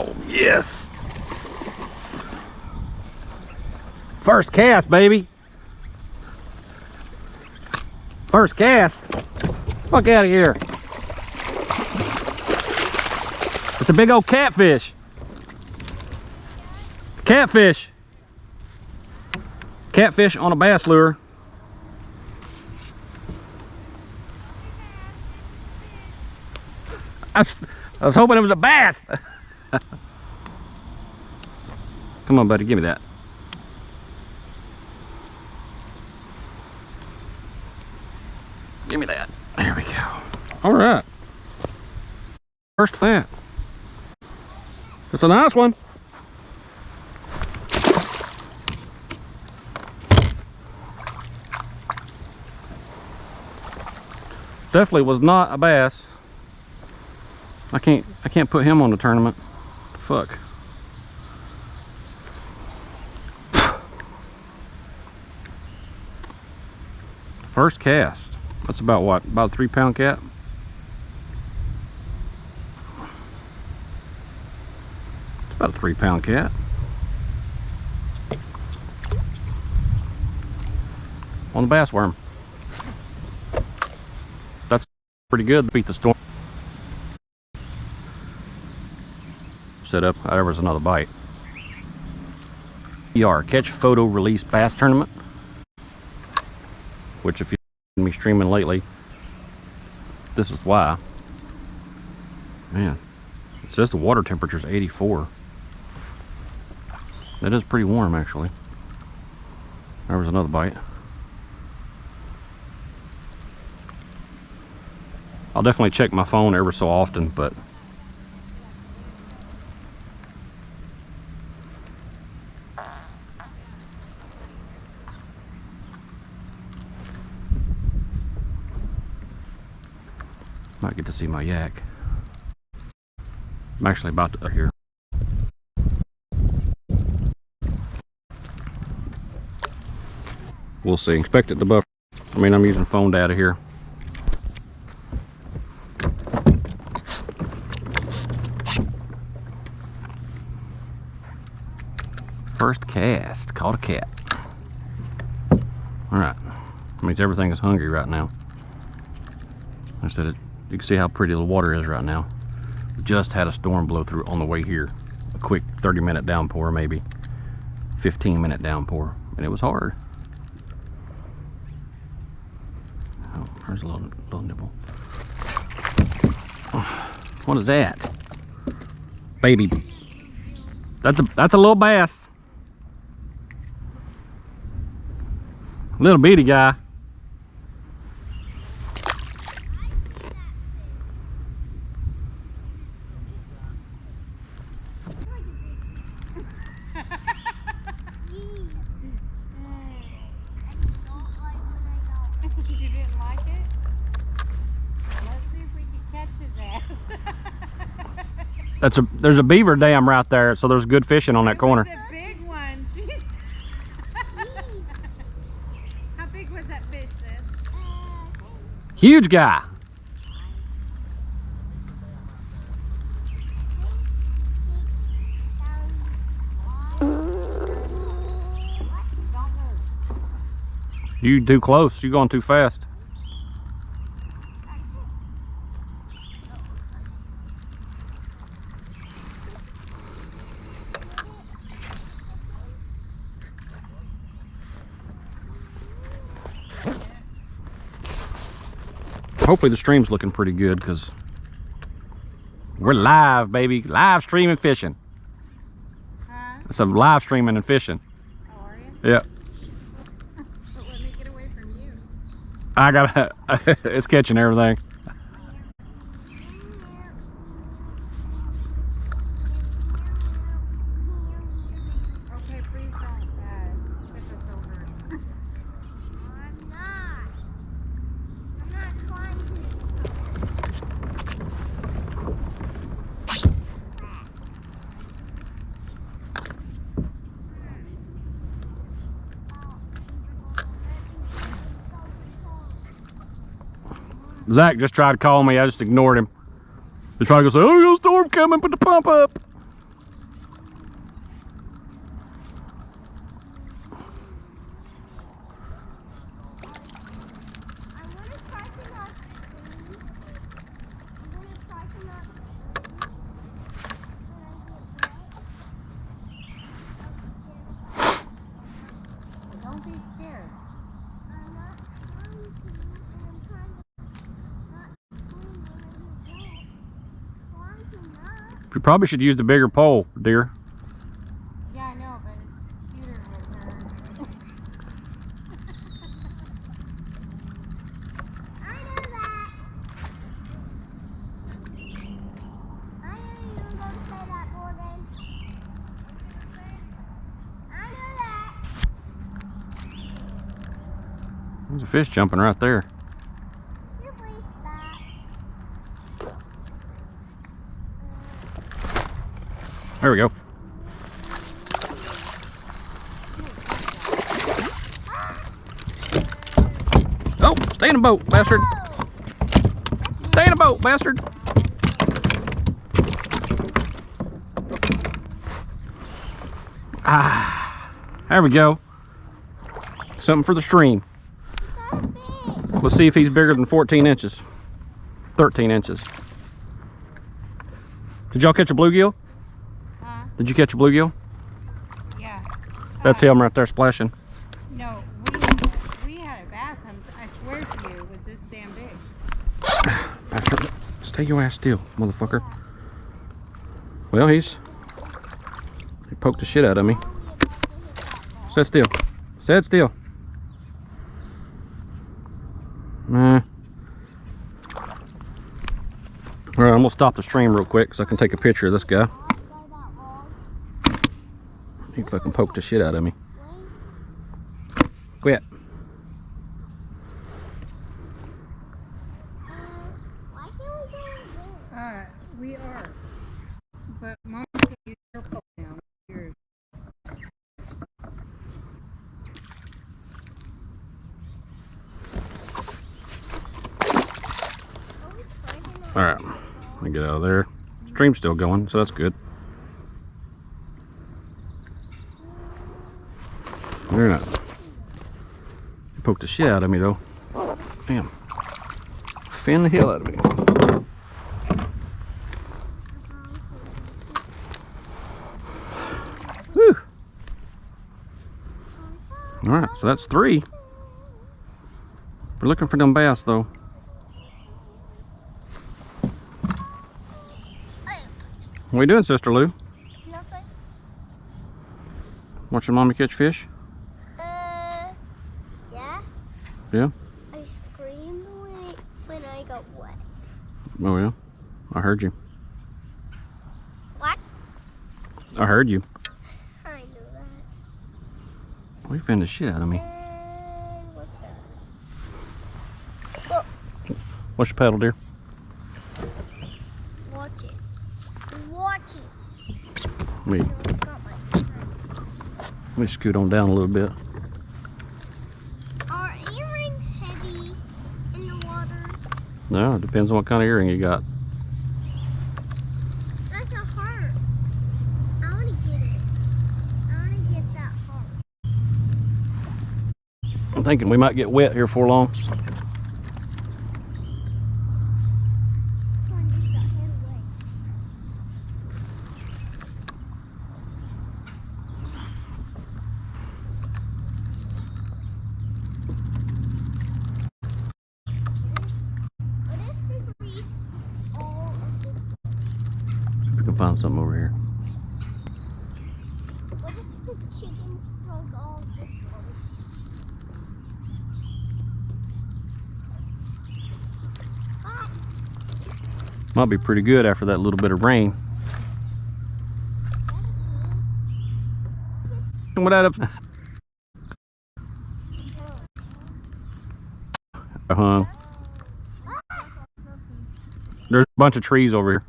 Oh, yes. First cast, baby. First cast. Fuck out of here. It's a big old catfish. Catfish. Catfish on a bass lure. I was hoping it was a bass. Come on, buddy, give me that. Give me that. There we go. All right. First fat. It's a nice one. Definitely was not a bass. I can't put him on the tournament. Fuck. First cast. That's about what? About a 3-pound cat? It's about a 3-pound cat. On the bass worm. That's pretty good to beat the storm. Set up. There was another bite. Catch, photo, release bass tournament. Which, if you've seen me streaming lately, this is why. Man, it says the water temperature is 84. That is pretty warm, actually. There was another bite. I'll definitely check my phone ever so often, but might get to see my yak. I'm actually about to here. We'll see. Expect it to buffer. I mean, I'm using phone data here. First cast. Caught a cat. Alright. That means everything is hungry right now. I said it. You can see how pretty the water is right now. We just had a storm blow through on the way here. A quick 30-minute downpour, maybe 15-minute downpour, and it was hard. Oh, there's a little nibble. What is that? Baby. That's a little bass. Little bitty guy. You didn't like it? Let's see if we can catch his ass. There's a beaver dam right there, so there's good fishing on that corner. It's a big one. How big was that fish, sis? Huge guy. You too close. You're going too fast. Hopefully the stream's looking pretty good because we're live, baby. Live streaming fishing. Huh? It's a live streaming and fishing. Oh, are you? Yeah. But let me get away from you. I gotta, it's catching everything. Okay, please don't push us over. I'm not trying to. Zach just tried to call me. I just ignored him. He's probably gonna say, "Oh, there's a storm coming, put the pump up." You probably should use the bigger pole, dear. Yeah, I know, but it's cuter with her. I know that. I know you were going to say that, Morgan. I know that. There's a fish jumping right there. You please stop. There we go. Oh, stay in the boat, bastard. Stay in the boat, bastard. Ah, there we go. Something for the stream. Got a fish. Let's see if he's bigger than 14 inches. 13 inches. Did y'all catch a bluegill? Huh? Did you catch a bluegill? Yeah. That's him right there splashing. No, we had a bass. I swear to you, it was this damn big. Bastard. Stay your ass still, motherfucker. Well, he poked the shit out of me. Sit still. Sit still. Nah. Alright, I'm gonna stop the stream real quick so I can take a picture of this guy. He fucking poked the shit out of me. Quit. Why can't we go in there? We are. But Mom's gonna use her pole now. Yours. Alright, let me get out of there. Stream's still going, so that's good. Very nice. He poked the shit out of me though. Damn. Fin the hell out of me. Whew. Alright, so that's 3. We're looking for them bass though. What are you doing, Sister Lou? Nothing. Watching Mommy catch fish? Yeah. Yeah? I screamed when I got wet. Oh yeah. I heard you. What? I heard you. I knew that. Well, you finned the shit out of me. And what the? What's your paddle, dear? Watch it. Watch it. Let me, No, it's not my turn. let me scoot on down a little bit. Are earrings heavy in the water? No, it depends on what kind of earring you got. That's a heart. I want to get it. I want to get that heart. I'm thinking we might get wet here for long. Come on, use that hand away. What if this reads all of this? We can find something over here. What if the chickens broke all of this one? What? Might be pretty good after that little bit of rain. What that up? There's a bunch of trees over here.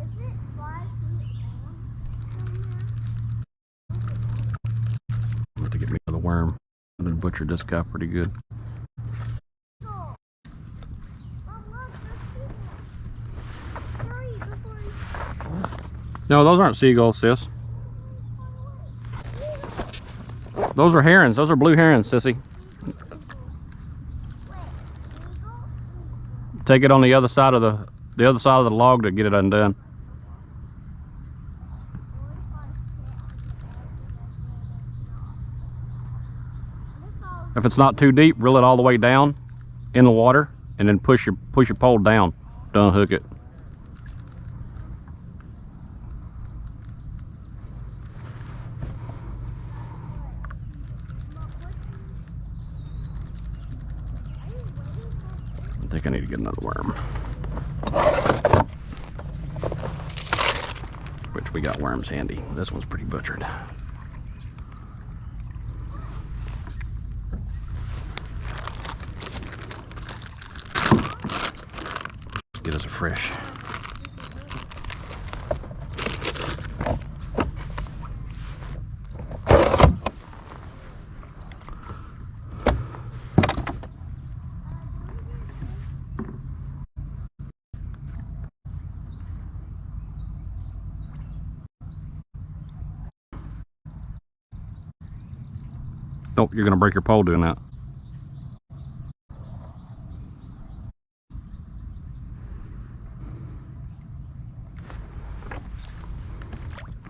Is it 5 feet long? I'm about to get me another worm. I'm gonna butcher this guy pretty good. Oh, look, there's people. Hurry before you... No, those aren't seagulls, sis. Those are herons. Those are blue herons, sissy. Wait, eagle? Take it on the other side of the other side of the log to get it undone. What if I If it's not too deep, reel it all the way down in the water, and then push your pole down to unhook it. I think I need to get another worm. Which we got worms handy. This one's pretty butchered. Get us a fresh. Oh, you're gonna break your pole doing that.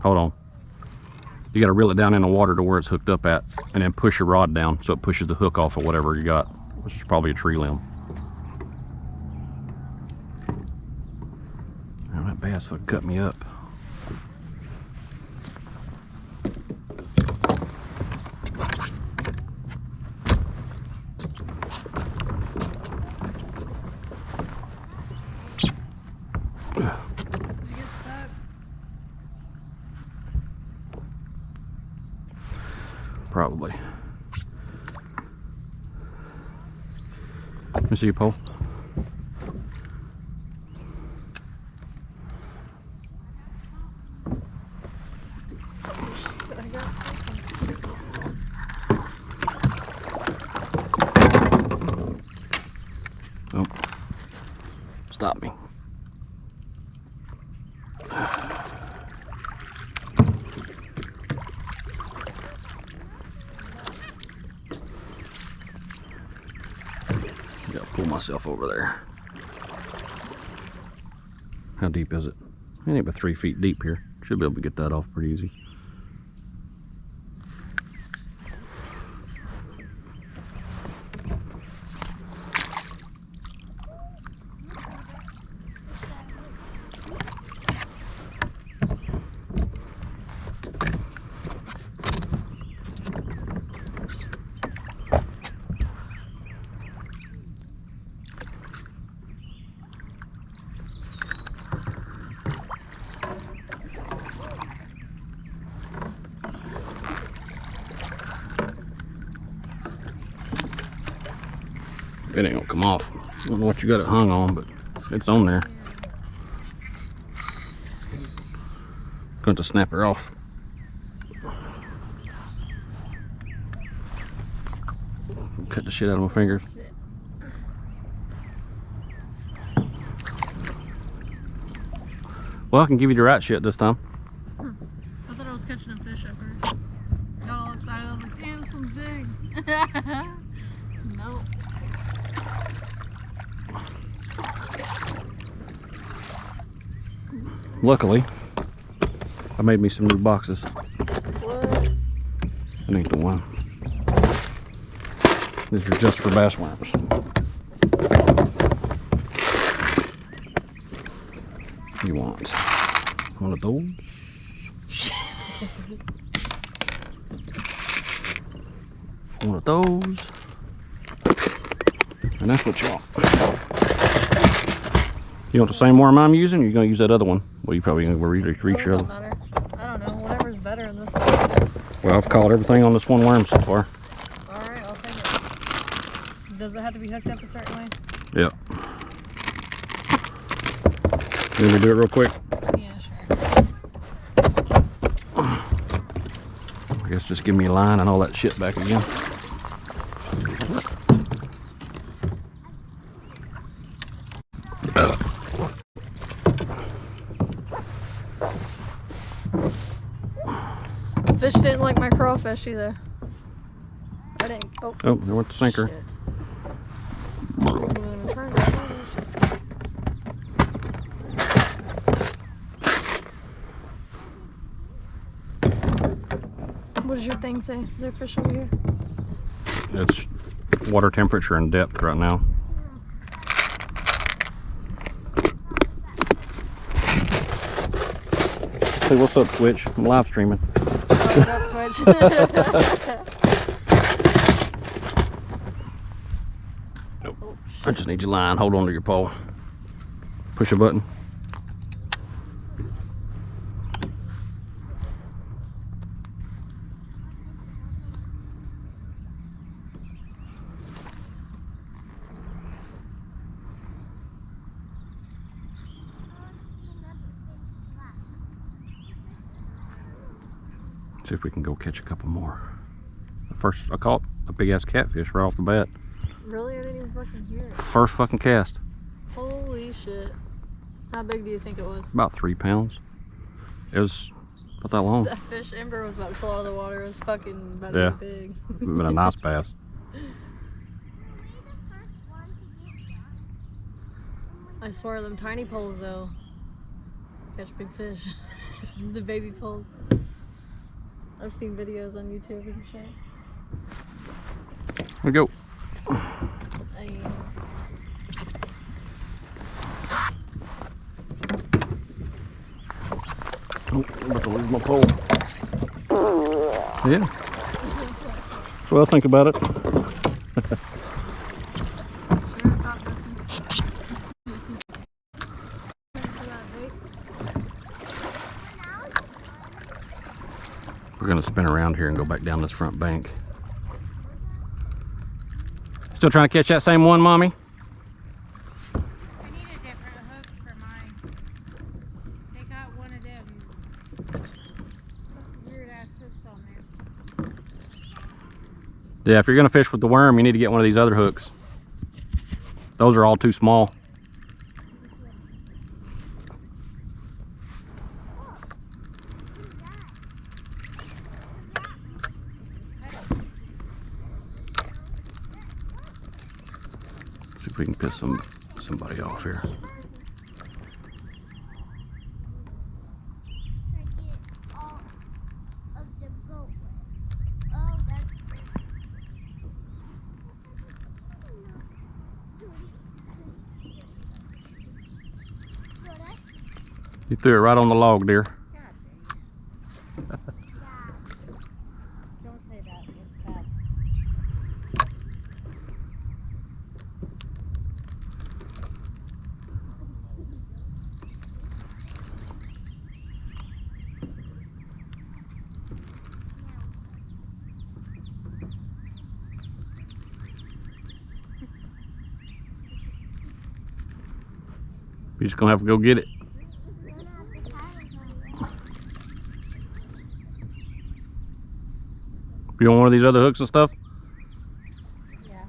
Hold on. You gotta reel it down in the water to where it's hooked up at, and then push your rod down so it pushes the hook off of whatever you got, which is probably a tree limb. Oh, that bass hook cut me up. Probably. Let me see your pole. Oh, stop me. Gotta pull myself over there. How deep is it? It ain't but 3 feet deep here. Should be able to get that off pretty easy. It ain't gonna come off. I don't know what you got it hung on, but it's on there. Going to snap her off. Cut the shit out of my fingers. Well, I can give you the right shit this time. I thought I was catching a fish at first. Got all excited. I was like, damn, this one's big. Nope. Luckily, I made me some new boxes. What? That ain't the one. These are just for bass worms. You want one of those? One of those. And that's what you want. You want the same worm I'm using, or you gonna use that other one? Well, you probably gonna reach your other. Matter. I don't know. Whatever's better in this. Well, I've caught everything on this one worm so far. All right, I'll take it. Does it have to be hooked up a certain way? Yep. Let me do it real quick. Yeah, sure. I guess just give me a line and all that shit back again. Fish didn't like my crawfish either. I didn't. Oh, Oh, there went the sinker. shit. I'm trying to fish. What does your thing say? Is there a fish over here? It's water temperature and depth right now. Hey, what's up, Twitch? I'm live streaming. What's up, Twitch? Nope. I just need your line. Hold on to your pole. Push a button. See if we can go catch a couple more. First, I caught a big ass catfish right off the bat. Really? I didn't even fucking hear it. First fucking cast. Holy shit. How big do you think it was? About 3 pounds. It was about that long. That fish Ember was about to pull out of the water. It was fucking about Yeah. to be big. It's been a nice bass. I swear, them tiny poles though catch big fish. The baby poles. I've seen videos on YouTube and shit. Here we go. Oh, I'm about to lose my pole. Yeah. That's what I think about it. We're gonna spin around here and go back down this front bank. Still trying to catch that same one, Mommy? I need a different hook for mine. They got one of them weird ass hooks on there. Yeah, if you're gonna fish with the worm, you need to get one of these other hooks. Those are all too small. See if we can piss somebody off here. You threw it right on the log, dear. Don't say that. It's bad. You're just gonna have to go get it. You want one of these other hooks and stuff? Yeah.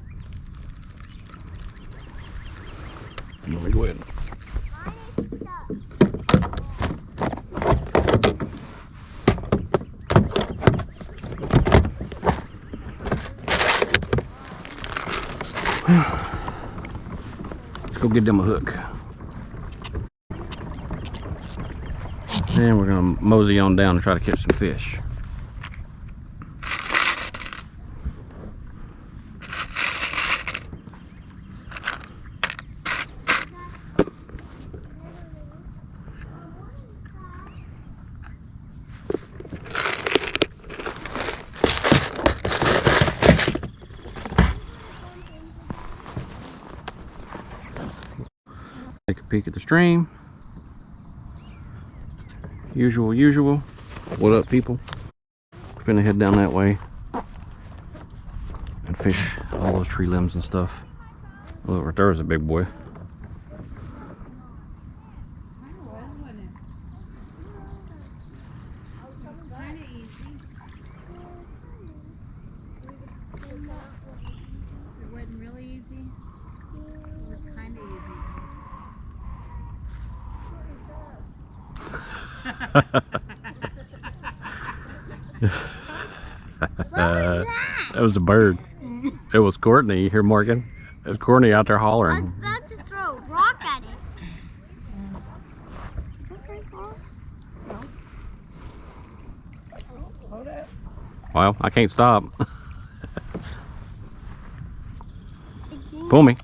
Let me go ahead. Let's go get them a hook. And we're gonna mosey on down and try to catch some fish. Take a peek at the stream. Usual. What up, people? We're finna head down that way and fish all those tree limbs and stuff. Oh, right there is a big boy. It wasn't really easy. It was kind of easy. That was a bird. It was Courtney. You hear Morgan? It's Courtney out there I was hollering. about to throw a rock at it. Well, I can't stop. Pull me.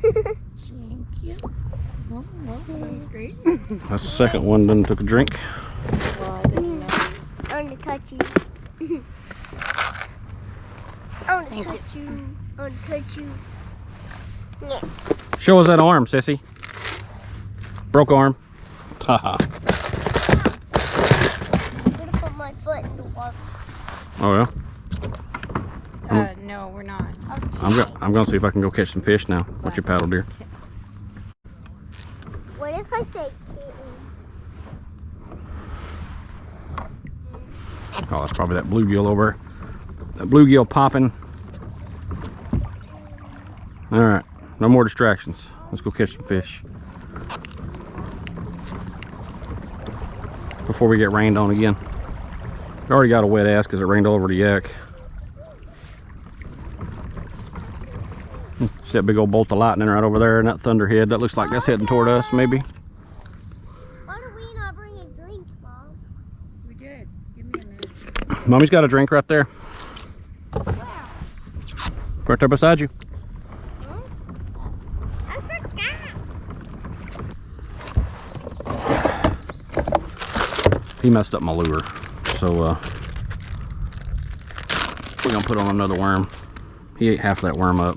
Thank you. Well, that was great. That's the second one done took a drink. Well, I didn't know. I want to touch you. I want to Thank touch you. I want to touch you. Yeah. Show us that arm, sissy. Broke arm. Haha. I'm going to put my foot in the water. Oh yeah. No, we're not. I'm gonna see if I can go catch some fish now. What's your paddle, dear? What if I say kitten? Oh, that's probably that bluegill over. That bluegill popping. All right, no more distractions. Let's go catch some fish before we get rained on again. We already got a wet ass because it rained all over the yak. See that big old bolt of lightning right over there and that thunderhead. That looks like that's heading toward us, maybe. Why do we not bring a drink, Mom? We did. Give me a minute. Mommy's got a drink right there. Wow. Right there beside you. Huh? I forgot. He messed up my lure. So we're gonna put on another worm. He ate half that worm up.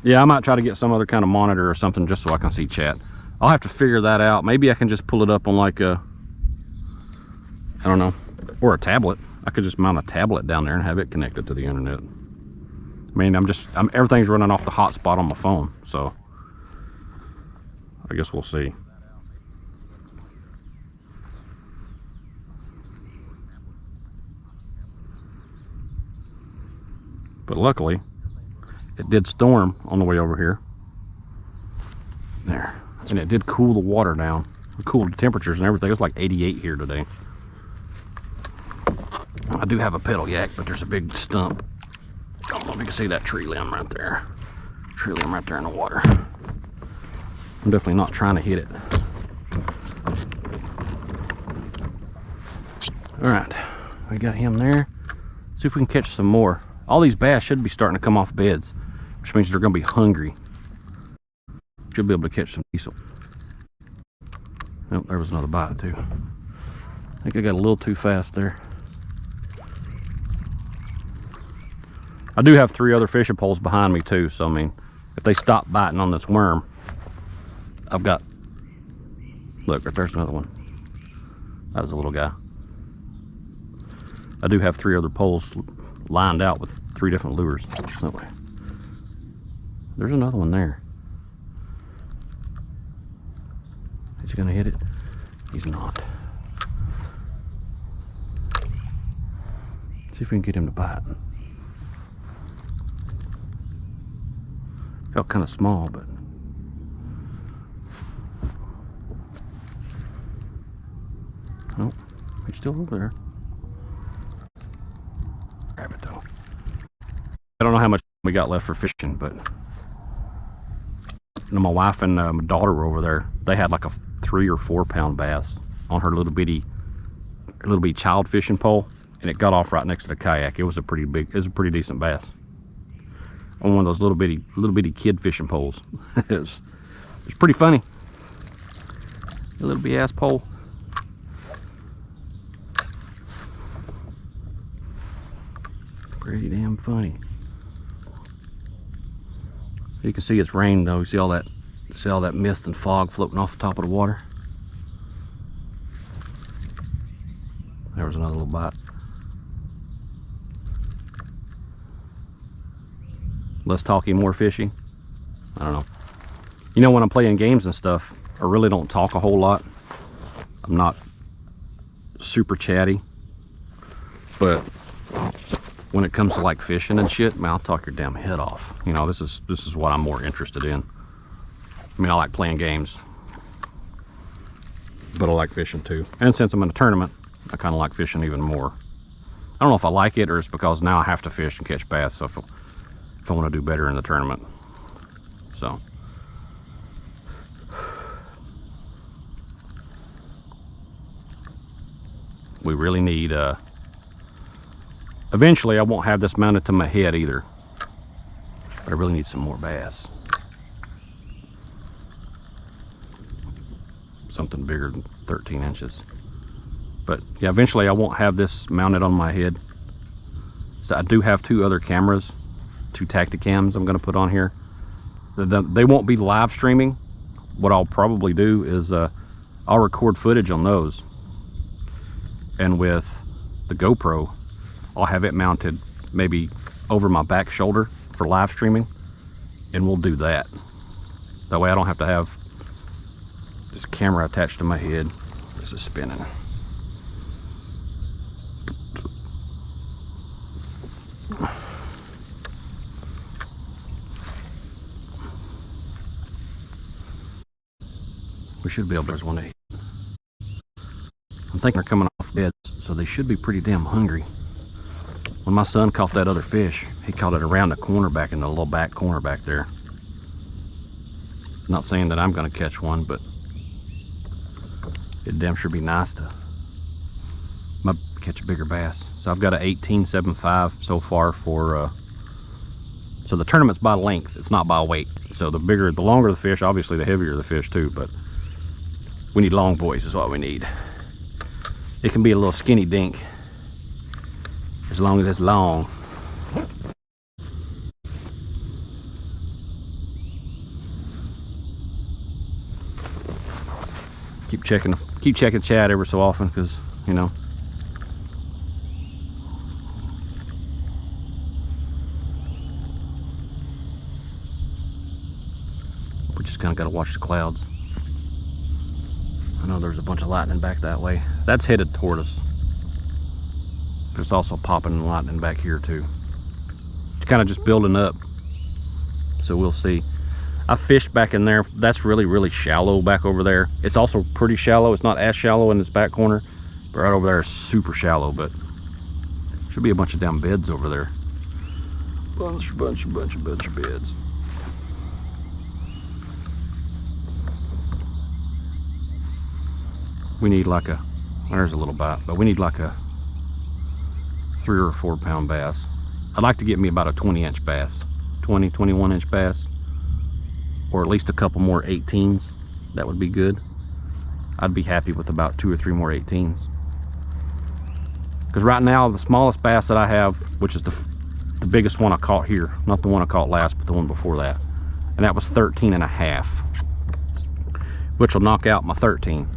Yeah, I might try to get some other kind of monitor or something just so I can see chat. I'll have to figure that out. Maybe I can just pull it up on like a, I don't know, or a tablet. I could just mount a tablet down there and have it connected to the internet. I mean, everything's running off the hotspot on my phone, so I guess we'll see. But luckily, it did storm on the way over here. There. And it did cool the water down. It cooled the temperatures and everything. It's like 88 here today. I do have a pedal yak, but there's a big stump. I don't know if you can see that tree limb right there. Tree limb right there in the water. I'm definitely not trying to hit it. Alright. We got him there. See if we can catch some more. All these bass should be starting to come off beds, which means they're going to be hungry. Should be able to catch some diesel. Oh, there was another bite too. I think I got a little too fast there. I do have 3 other fishing poles behind me too, so I mean, if they stop biting on this worm, I've got, look, right there's another one. That was a little guy. I do have 3 other poles lined out with 3 different lures. That way. There's another one there. Is he gonna hit it? He's not. See if we can get him to bite. Felt kind of small, but nope, he's still over there. Grab it though. I don't know how much we got left for fishing, but you know, my wife and my daughter were over there. They had like a 3 or 4 pound bass on her little bitty child fishing pole, and it got off right next to the kayak. It was a pretty pretty decent bass on one of those little bitty kid fishing poles. It's pretty funny. A little bitty ass pole. Pretty damn funny. You can see it's rained though. You see all that mist and fog floating off the top of the water. There was another little bite. Less talky, more fishy. I don't know. You know, when I'm playing games and stuff, I really don't talk a whole lot. I'm not super chatty, but when it comes to like fishing and shit, man, I'll talk your damn head off. You know, this is what I'm more interested in. I mean, I like playing games, but I like fishing too. And since I'm in a tournament, I kind of like fishing even more. I don't know if I like it or it's because now I have to fish and catch bass. So if I want to do better in the tournament. So. We really need, eventually I won't have this mounted to my head either. But I really need some more bass. Something bigger than 13 inches. But yeah, eventually I won't have this mounted on my head. So I do have 2 other cameras, 2 Tacticams I'm going to put on here. They won't be live streaming. What I'll probably do is I'll record footage on those. And with the GoPro, I'll have it mounted maybe over my back shoulder for live streaming. And we'll do that. That way I don't have to have this camera attached to my head. This is spinning. We should be able to, there's one day. I'm thinking they're coming off beds, so they should be pretty damn hungry. When my son caught that other fish, he caught it around the corner back in the little back corner back there. Not saying that I'm gonna catch one, but it'd damn sure be nice to catch a bigger bass. So I've got an 18.75 so far for, so the tournament's by length, it's not by weight. So the longer the fish, obviously the heavier the fish too, but we need long boys is what we need. It can be a little skinny dink, as long as it's long. Keep checking chat every so often, because you know, we just kind of got to watch the clouds. I know there's a bunch of lightning back that way. That's headed toward us. There's also popping and lightning back here too. It's kind of just building up, so we'll see. I fished back in there. That's really shallow back over there. It's also pretty shallow. It's not as shallow in this back corner, but right over there is super shallow. But should be a bunch of down beds over there. Bunch of beds. We need like a, there's a little bite, but we need like a 3 or 4 pound bass. I'd like to get me about a 20-inch bass, 21-inch bass, or at least a couple more 18s. That would be good. I'd be happy with about 2 or 3 more 18s. Because right now the smallest bass that I have, which is the biggest one I caught here, not the one I caught last, but the one before that, and that was 13.5, which will knock out my 13.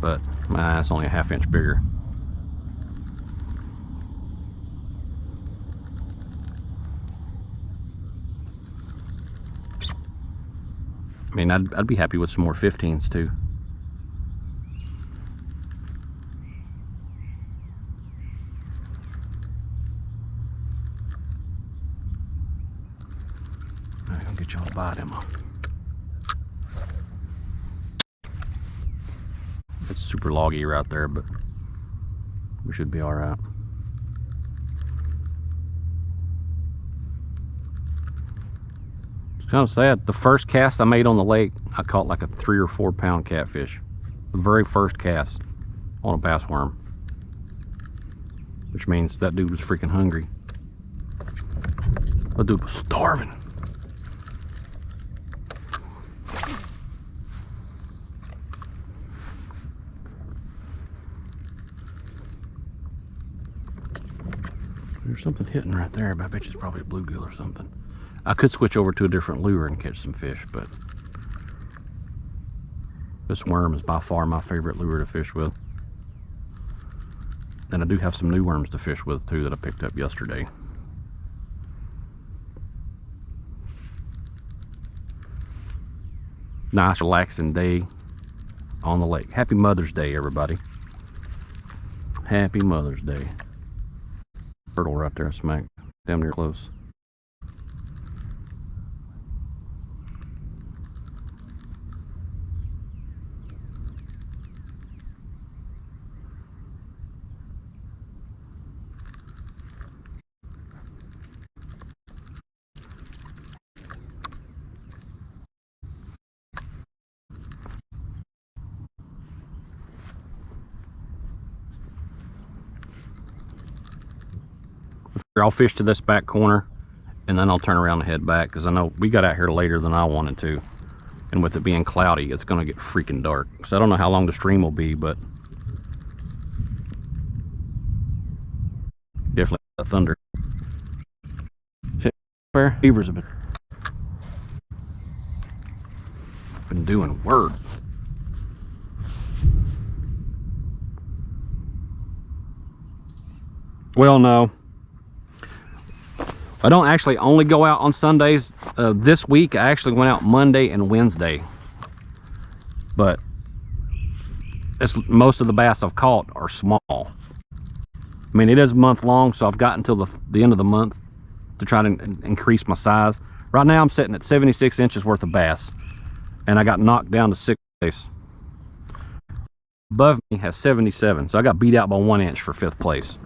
But it's only a 1/2 inch bigger. I mean, I'd be happy with some more 15s too. I'm gonna get y'all to bite him. It's super loggy right there, but we should be all right. It's kind of sad. The first cast I made on the lake, I caught like a 3 or 4 pound catfish. The very first cast on a bass worm, which means that dude was freaking hungry. That dude was starving. There's something hitting right there, but I bet you it's probably a bluegill or something. I could switch over to a different lure and catch some fish, but this worm is by far my favorite lure to fish with. And I do have some new worms to fish with too that I picked up yesterday. Nice relaxing day on the lake. Happy Mother's Day, everybody. Happy Mother's Day. Turtle right there, smack, damn near close. I'll fish to this back corner, and then I'll turn around and head back, because I know we got out here later than I wanted to. And with it being cloudy, it's going to get freaking dark. So I don't know how long the stream will be, but definitely the thunder. Beavers have been doing work. Well, no. I don't actually only go out on Sundays. This week, I actually went out Monday and Wednesday. But most of the bass I've caught are small. I mean, it is a month long, so I've got until the end of the month to try to increase my size. Right now, I'm sitting at 76 inches worth of bass. And I got knocked down to 6th place. Above me has 77, so I got beat out by 1 inch for 5th place.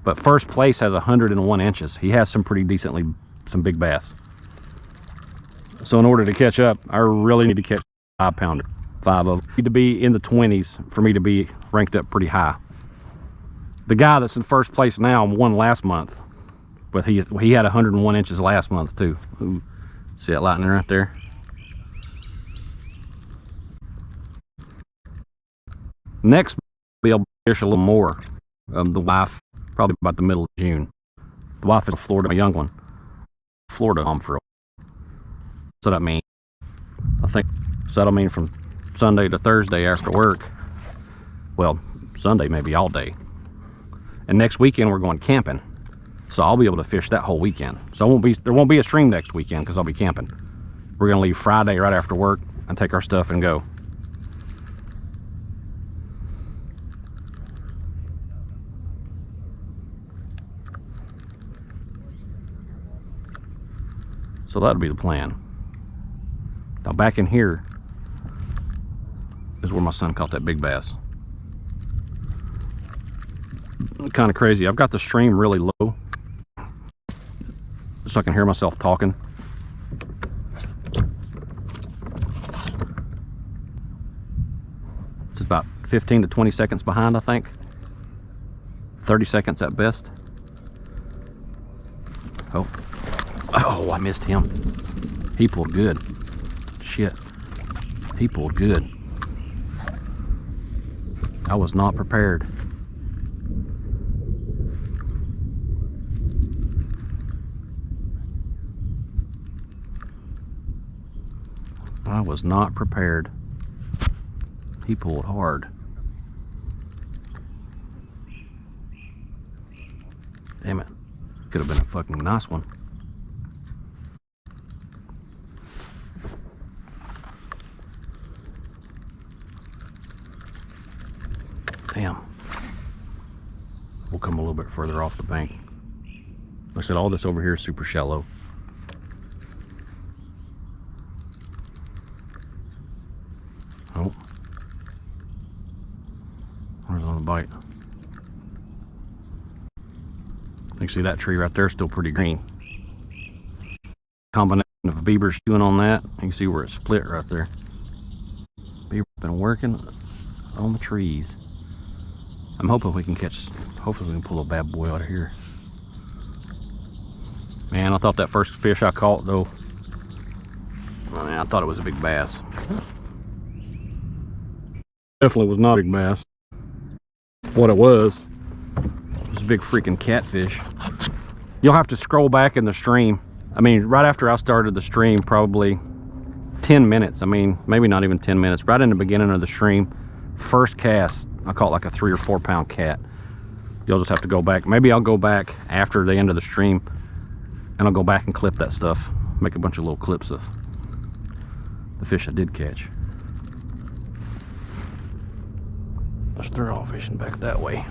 But 1st place has 101 inches. He has some pretty decently, some big bass. So in order to catch up, I really need to catch a 5-pounder. 5 of them. Need to be in the 20s for me to be ranked up pretty high. The guy that's in 1st place now won last month, but he had 101 inches last month too. Ooh, see that lightning right there? Next, we'll be able to fish a little more. The wife, probably about the middle of June. The wife is in Florida, a young one. Florida home for a while. So that means, I think, so that'll mean from Sunday to Thursday after work. Well, Sunday maybe all day. And next weekend we're going camping. So I'll be able to fish that whole weekend. So there won't be a stream next weekend because I'll be camping. We're gonna leave Friday right after work and take our stuff and go. So that'll be the plan. Now back in here is where my son caught that big bass. Kind of crazy. I've got the stream really low so I can hear myself talking. It's about 15 to 20 seconds behind, I think. 30 seconds at best. Oh, I missed him. He pulled good. Shit. He pulled good. I was not prepared. I was not prepared. He pulled hard. Damn it. Could have been a fucking nice one. Damn. We'll come a little bit further off the bank. Like I said, all this over here is super shallow. Oh. Where's on the bite? You can see that tree right there is still pretty green. Combination of beavers chewing on that. You can see where it's split right there. Beaver's been working on the trees. I'm hoping we can catch, hopefully we can pull a bad boy out of here. Man, I thought that first fish I caught though, I thought it was a big bass. Definitely was not a big bass. What it was a big freaking catfish. You'll have to scroll back in the stream. I mean, right after I started the stream, probably 10 minutes. I mean, maybe not even 10 minutes. Right in the beginning of the stream, first cast, I caught like a 3 or 4 pound cat. You'll just have to go back. Maybe I'll go back after the end of the stream and I'll go back and clip that stuff. Make a bunch of little clips of the fish I did catch. Let's throw all fishing back that way.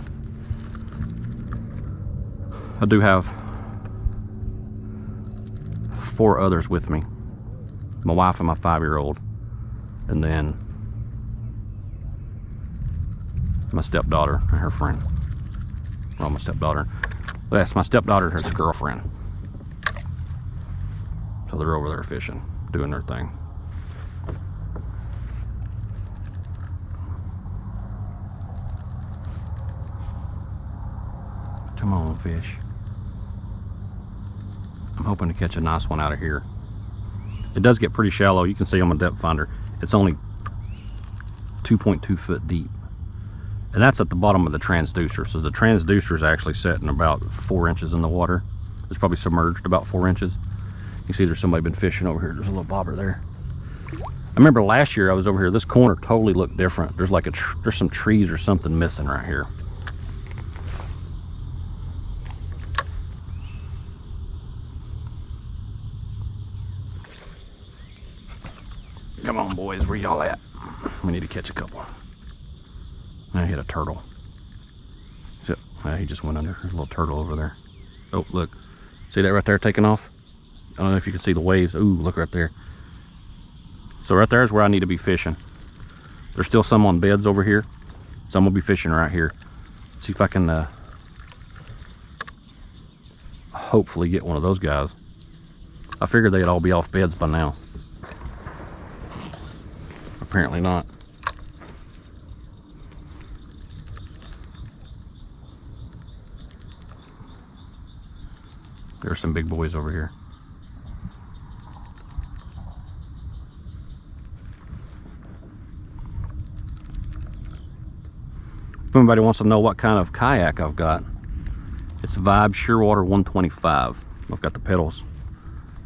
I do have 4 others with me. My wife and my 5-year-old. And then my stepdaughter and her friend. Well, my stepdaughter. Well, that's my stepdaughter and her girlfriend. So they're over there fishing, doing their thing. Come on, fish. I'm hoping to catch a nice one out of here. It does get pretty shallow. You can see on my depth finder, it's only 2.2 foot deep. And that's at the bottom of the transducer. So the transducer is actually setting about 4 inches in the water. It's probably submerged about 4 inches. You see there's somebody been fishing over here. There's a little bobber there. I remember last year I was over here. This corner totally looked different. There's like there's some trees or something missing right here. Come on, boys, where y'all at? We need to catch a couple. I hit a turtle. He just went under. There's a little turtle over there. Oh, look. See that right there taking off? I don't know if you can see the waves. Ooh, look right there. So right there is where I need to be fishing. There's still some on beds over here. So I'm going to be fishing right here. See if I can hopefully get one of those guys. I figured they'd all be off beds by now. Apparently not. There's some big boys over here. If anybody wants to know what kind of kayak I've got, it's Vibe Shearwater 125. I've got the pedals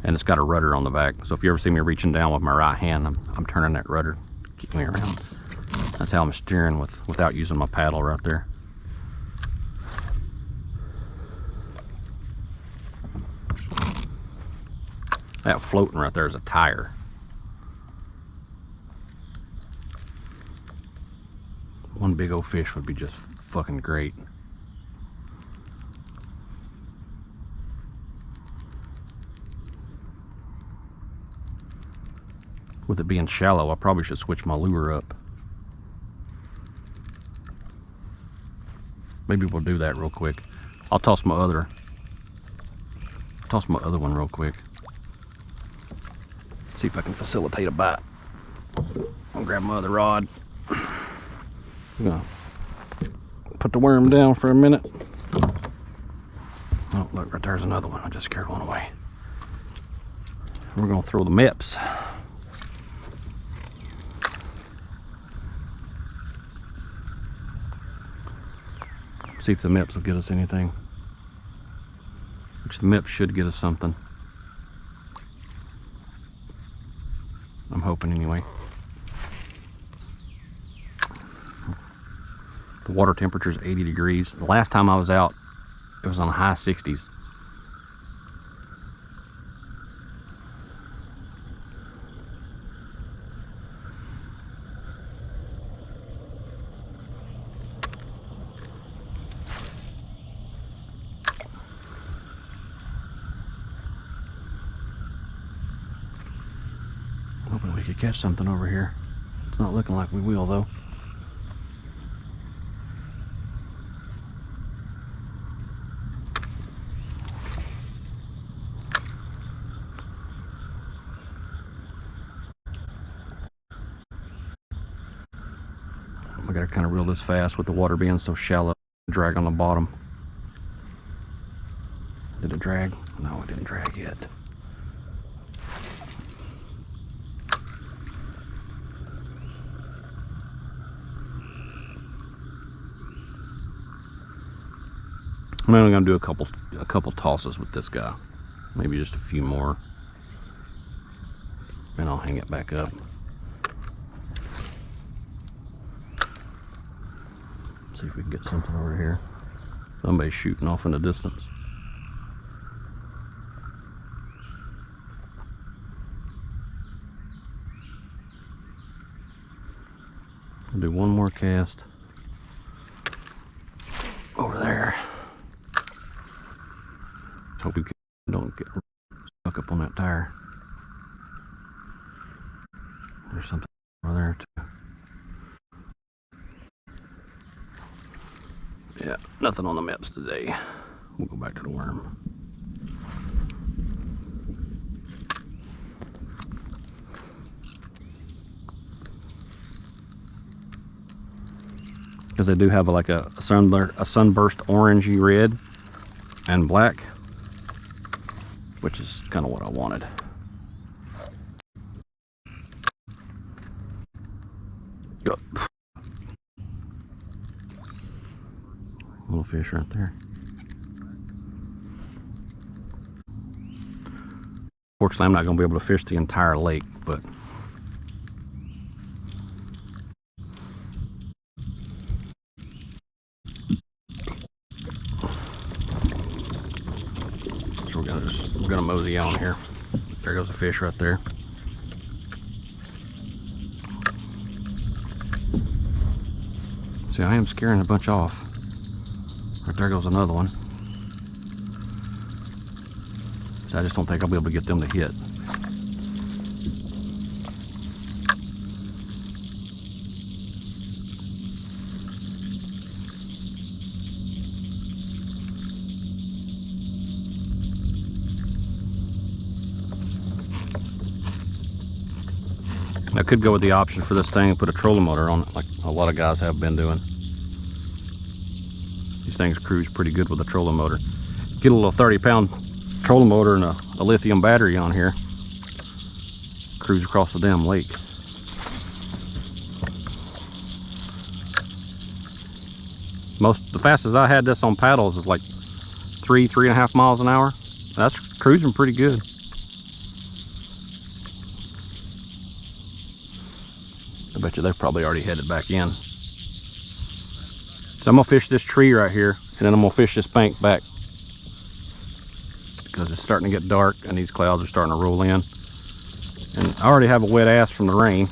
and it's got a rudder on the back. So if you ever see me reaching down with my right hand, I'm turning that rudder to keep me around. That's how I'm steering without using my paddle right there. That floating right there is a tire. One big old fish would be just fucking great. With it being shallow, I probably should switch my lure up. Maybe we'll do that real quick. I'll toss my other one real quick. See if I can facilitate a bite. I'll grab my other rod. I'm gonna put the worm down for a minute. Oh, look, right there's another one. I just scared one away. We're gonna throw the mips. See if the mips will get us anything. Which the mips should get us something. I'm hoping anyway. The water temperature is 80 degrees. The last time I was out, it was on the high 60s. Hoping we could catch something over here. It's not looking like we will though. We gotta kind of reel this fast with the water being so shallow. Drag on the bottom. Did it drag? No, it didn't drag yet. I'm only gonna do a couple tosses with this guy. Maybe just a few more. And I'll hang it back up. See if we can get something over here. Somebody's shooting off in the distance. I'll do one more cast over there. Let's hope we don't get stuck up on that tire. There's something over there too. Yeah, nothing on the mips today. We'll go back to the worm. Because they do have like a sunburst orangey red and black. which is kind of what I wanted. Go. Little fish right there. Fortunately, I'm not going to be able to fish the entire lake, but so we're gonna mosey on here. There goes a fish right there. See, I am scaring a bunch off. Right there goes another one. So I just don't think I'll be able to get them to hit. I could go with the option for this thing and put a trolling motor on it, like a lot of guys have been doing. These things cruise pretty good with a trolling motor. Get a little 30-pound trolling motor and a lithium battery on here. Cruise across the damn lake. The fastest I had this on paddles is like 3.5 miles an hour. That's cruising pretty good. I bet you they're probably already headed back in. So I'm gonna fish this tree right here, and then I'm gonna fish this bank back, because it's starting to get dark and these clouds are starting to roll in. And I already have a wet ass from the rain.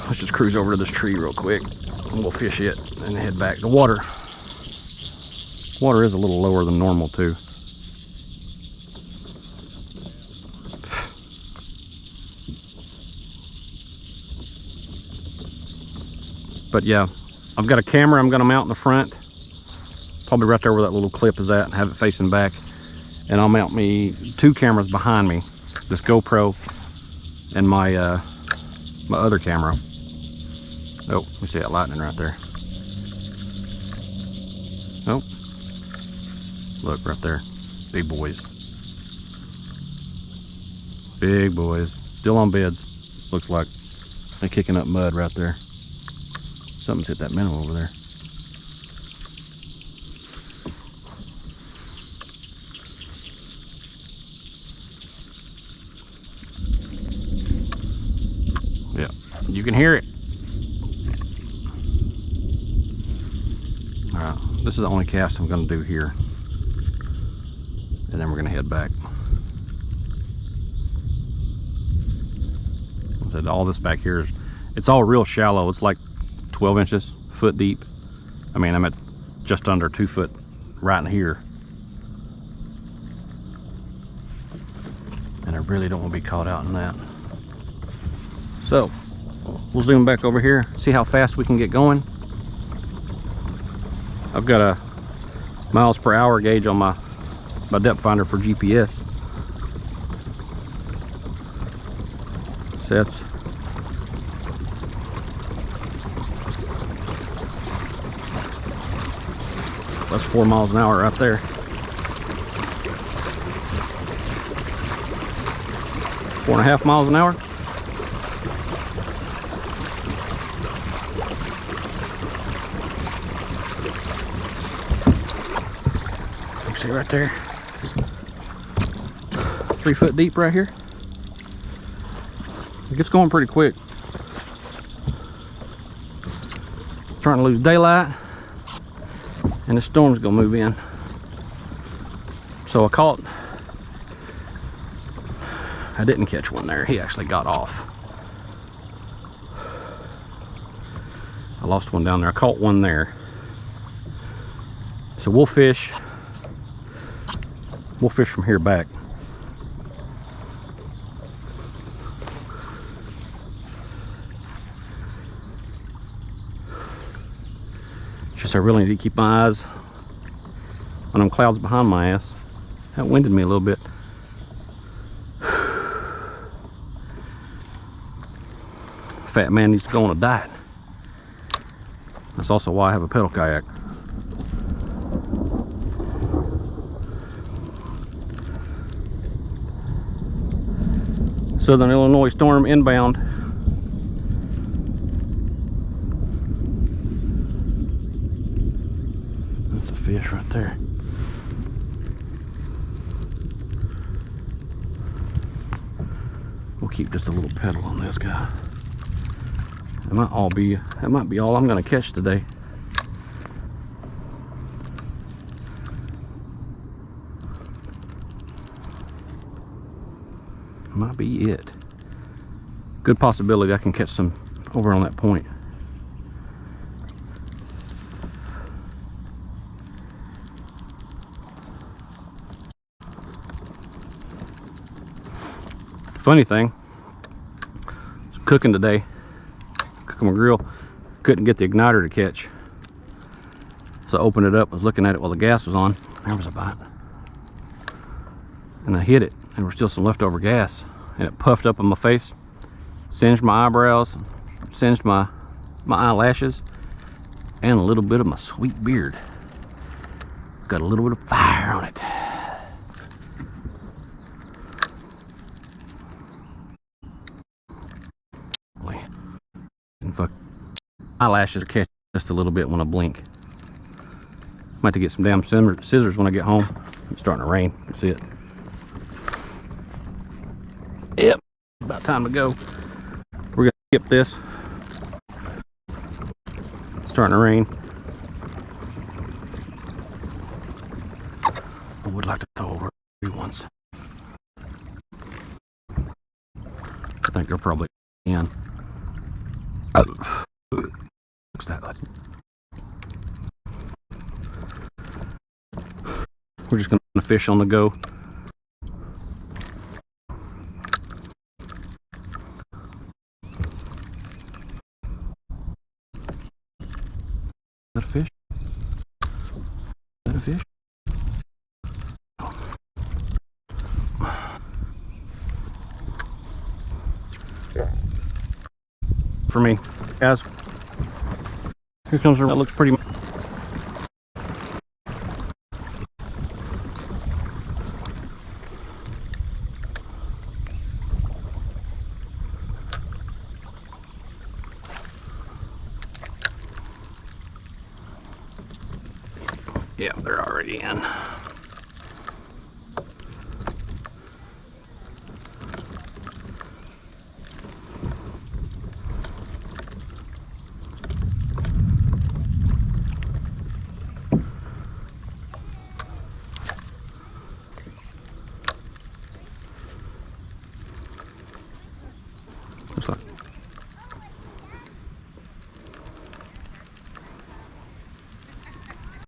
Let's just cruise over to this tree real quick and we'll fish it and head back. The water is a little lower than normal too. But yeah, I've got a camera I'm gonna mount in the front, probably right there where that little clip is at, and have it facing back. And I'll mount me 2 cameras behind me, this GoPro and my my other camera. Oh, we see that lightning right there. Oh, look right there, big boys. Big boys, still on beds, looks like. They're kicking up mud right there. Something's hit that minnow over there. Yeah, you can hear it. All right, this is the only cast I'm going to do here, and then we're going to head back. I said all this back here is, it's all real shallow. It's like 12 inches, foot deep. I mean, I'm at just under 2 foot right in here. And I really don't want to be caught out in that. So, we'll zoom back over here, see how fast we can get going. I've got a miles per hour gauge on my depth finder for GPS. So that's 4 miles an hour right there. 4.5 miles an hour. You see right there, 3 foot deep right here. It gets going pretty quick. Starting to lose daylight, and the storm's gonna move in. So I didn't catch one there. He actually got off. I lost one down there. I caught one there. So we'll fish from here back. Just I really need to keep my eyes on them clouds behind my ass. That winded me a little bit. Fat man needs to go on a diet. That's also why I have a pedal kayak. Southern Illinois storm inbound. That's a fish right there. We'll keep just a little pedal on this guy. That might be all I'm gonna catch today. Might be it. Good possibility I can catch some over on that point. Funny thing, I was cooking today, cooking my grill, couldn't get the igniter to catch. So I opened it up, was looking at it while the gas was on. There was a bite. And I hit it, and there was still some leftover gas. And it puffed up on my face, singed my eyebrows, singed my eyelashes, and a little bit of my sweet beard. Got a little bit of fire on it. And fuck, eyelashes are catching just a little bit when I blink. Might have to get some damn scissors when I get home. It's starting to rain. You see it? Yep, about time to go. We're gonna skip this. It's starting to rain. I would like to throw over a few ones. I think they're probably in. Oh. Looks that like. We're just gonna fish on the go. Is that a fish? Is that a fish? For me, guys. Here comes her. That looks pretty. Yeah, they're already in.